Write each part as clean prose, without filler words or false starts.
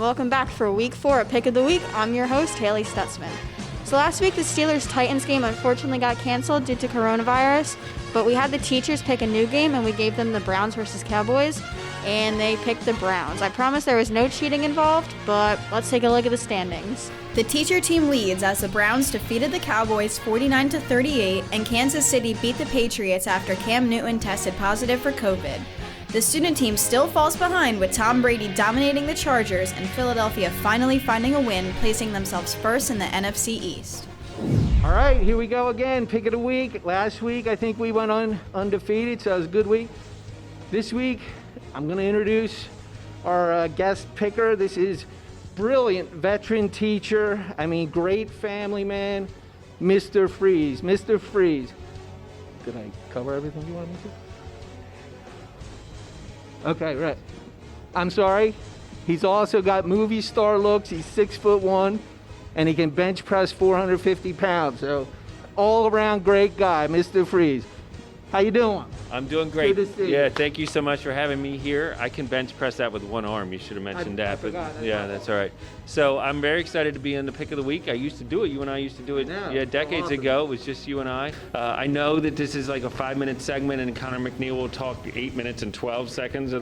welcome back for week 4 of Pick of the Week. I'm your host, Haley Stutzman. So last week, the Steelers-Titans game unfortunately got canceled due to coronavirus, but we had the teachers pick a new game, and we gave them the Browns versus Cowboys, and they picked the Browns. I promise there was no cheating involved, but let's take a look at the standings. The teacher team leads as the Browns defeated the Cowboys 49-38, and Kansas City beat the Patriots after Cam Newton tested positive for COVID. The student team still falls behind, with Tom Brady dominating the Chargers and Philadelphia finally finding a win, placing themselves first in the NFC East. All right, here we go again. Pick of the week. Last week, I think we went undefeated, so it was a good week. This week, I'm going to introduce our guest picker. This is brilliant veteran teacher. Great family man, Mr. Freeze. Mr. Freeze. Did I cover everything you wanted me to? Okay, right. I'm sorry. He's also got movie star looks. He's 6'1", and he can bench press 450 pounds. So, all around great guy, Mr. Freeze. How you doing? I'm doing great. Good to see you. Yeah, thank you so much for having me here. I can bench press that with one arm. You should have mentioned that. I forgot. That's all right. So I'm very excited to be in the Pick of the Week. I used to do it. You and I used to do it decades ago. It was just you and I. I know that this is like a 5-minute segment, and Connor McNeil will talk 8 minutes and 12 seconds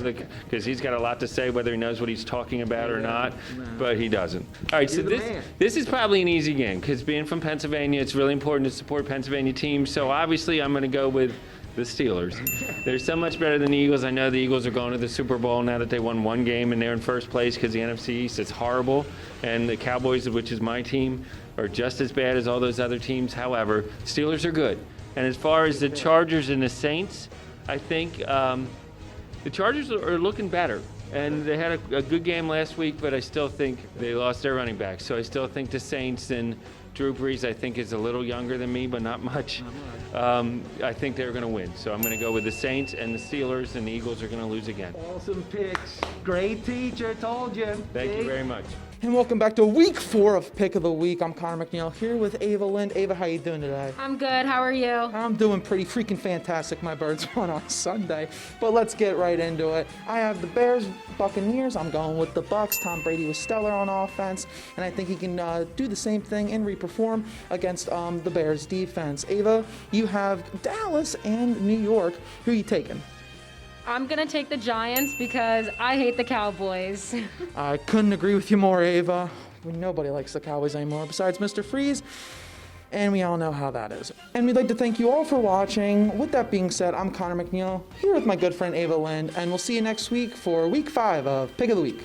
because he's got a lot to say, whether he knows what he's talking about or not, but he doesn't. All right, so this is probably an easy game because being from Pennsylvania, it's really important to support Pennsylvania teams. So obviously I'm going to go with the Steelers. They're so much better than the Eagles. I know the Eagles are going to the Super Bowl now that they won one game and they're in first place because the NFC East is horrible. And the Cowboys, which is my team, are just as bad as all those other teams. However, Steelers are good. And as far as the Chargers and the Saints, I think the Chargers are looking better. And they had a good game last week, but I still think they lost their running back. So I still think the Saints and Drew Brees, I think, is a little younger than me, but not much. I think they're going to win. So I'm going to go with the Saints and the Steelers, and the Eagles are going to lose again. Awesome picks. Great teacher, told you. Thank you very much. And welcome back to week 4 of Pick of the Week. I'm Connor McNeil here with Ava Lind. Ava, how you doing today? I'm good. How are you? I'm doing pretty freaking fantastic. My Birds won on Sunday. But let's get right into it. I have the Bears, Buccaneers. I'm going with the Bucs. Tom Brady was stellar on offense, and I think he can do the same thing and re-perform against the Bears defense. Ava, you have Dallas and New York. Who are you taking? I'm going to take the Giants because I hate the Cowboys. I couldn't agree with you more, Ava. Nobody likes the Cowboys anymore besides Mr. Freeze, and we all know how that is. And we'd like to thank you all for watching. With that being said, I'm Connor McNeil here with my good friend Ava Lind, and we'll see you next week for week 5 of Pick of the Week.